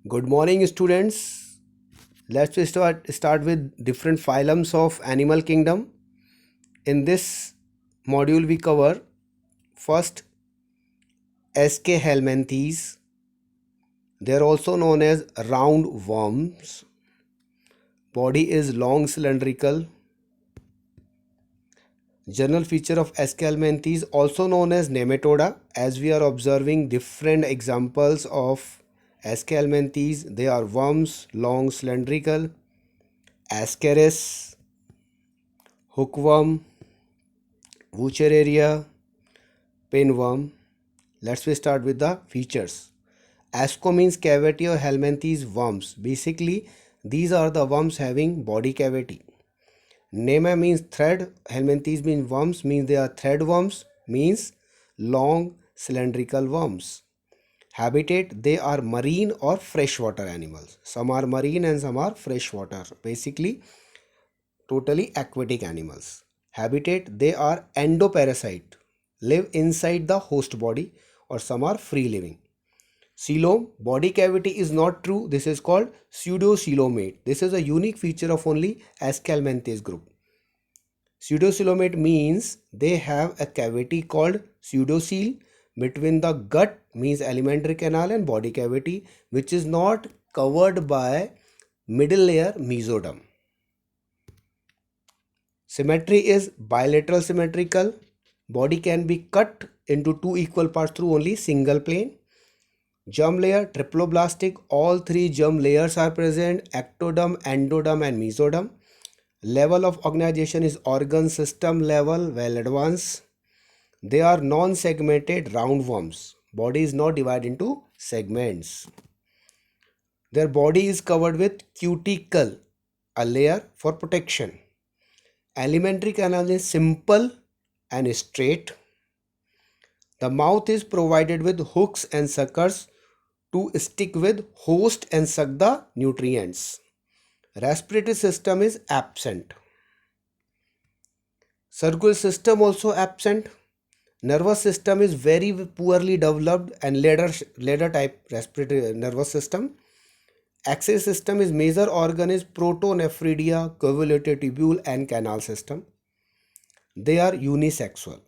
Good morning, students. Let's start with different phylums of animal kingdom. In this module, we cover first Aschelminthes. They are also known as roundworms. Body is long cylindrical. General feature of Aschelminthes, also known as nematoda, as we are observing different examples of Aschelminthes. They are worms, long cylindrical, Ascaris, hookworm, Wuchereria, pinworm. Let's we start with the features. Asco means cavity or helminthes worms. Basically, these are the worms having body cavity. Nema means thread. Helminthes means worms, means they are thread worms, means long cylindrical worms. Habitat, they are marine or freshwater animals. Some are marine and some are freshwater. Basically, totally aquatic animals. Habitat, they are endoparasite, live inside the host body, or some are free living. Coelom, body cavity is not true. This is called pseudocoelomate. This is a unique feature of only Aschelminthes group. Pseudocoelomate means they have a cavity called pseudocoel between the gut, means alimentary canal, and body cavity, which is not covered by middle layer mesoderm. Symmetry is bilateral symmetrical. Body can be cut into two equal parts through only single plane. Germ layer, triploblastic. All three germ layers are present: ectoderm, endoderm and mesoderm. Level of organization is organ system level, well advanced. They are non-segmented roundworms. Body is not divided into segments. Their body is covered with cuticle, a layer for protection. Alimentary canal is simple and straight. The mouth is provided with hooks and suckers to stick with host and suck the nutrients. Respiratory system is absent. Circulatory system also absent. Nervous system is very poorly developed and ladder type respiratory nervous system. Axis system is major organ is protonephridia, cavulated tubule and canal system. They are unisexual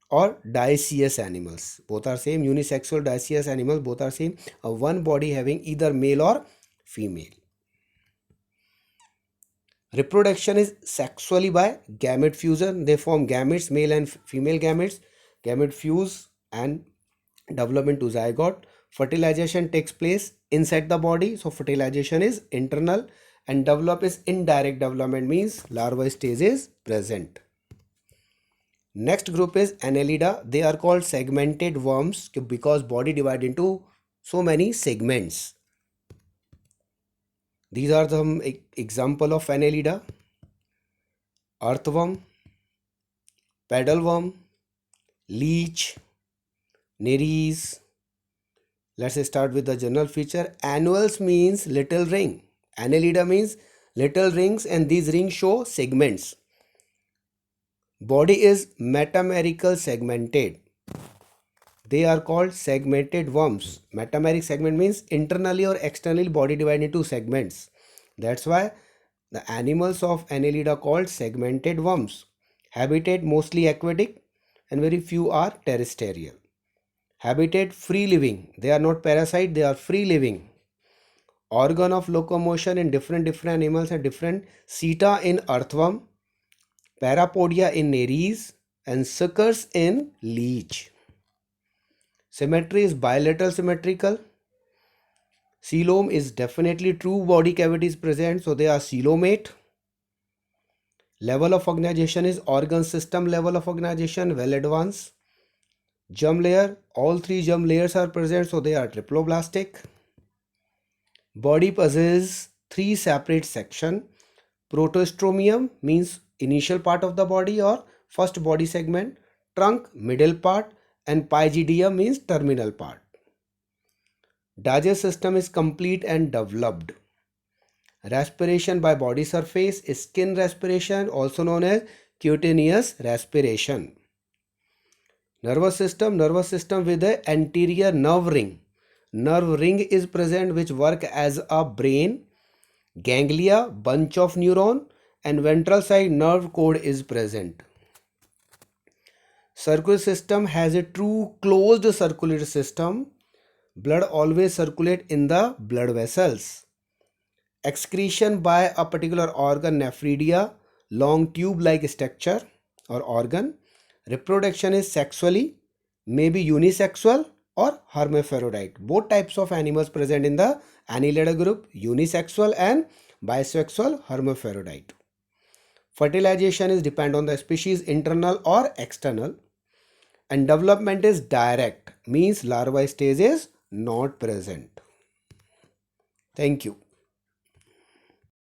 or dioecious animals. Both are same. Unisexual, dioecious animals, both are same. One body having either male or female. Reproduction is sexually by gamete fusion. They form gametes, male and female gametes. Gamete fuse and develop into zygote. Fertilization takes place inside the body. So fertilization is internal and develop is indirect development, means larva stage is present. Next group is Annelida. They are called segmented worms because body divided into so many segments. These are some example of Annelida: earthworm, paddleworm, leech, nereis. Let's start with the general feature. Annuals means little ring. Annelida means little rings, and these rings show segments. Body is metamerical segmented. They are called segmented worms. Metameric segment means internally or externally body divided into segments. That's why the animals of Annelida are called segmented worms. Habitat mostly aquatic and very few are terrestrial. Habitat free living. They are not parasite, they are free living. Organ of locomotion in different animals and different. Seta in earthworm, parapodia in nereis and suckers in leech. Symmetry is bilateral symmetrical. Coelom is definitely true body cavity is present, so they are coelomate. Level of organization is organ system level of organization, well advanced. Germ layer, all three germ layers are present, so they are triploblastic. Body possesses three separate sections. Protostromium means initial part of the body or first body segment, trunk middle part, and pygidium means terminal part. Digestive system is complete and developed. Respiration by body surface is skin respiration, also known as cutaneous respiration. Nervous system with the anterior nerve ring. nerve ring is present which work as a brain, ganglia, bunch of neuron, and ventral side nerve cord is present. Circulatory system has a true closed circulatory system. Blood always circulate in the blood vessels. Excretion by a particular organ, nephridia, long tube-like structure or organ. Reproduction is sexually, maybe unisexual or hermaphrodite. Both types of animals present in the Annelida group, unisexual and bisexual hermaphrodite. Fertilization is depend on the species, internal or external. And development is direct, means larva stage is not present. Thank you.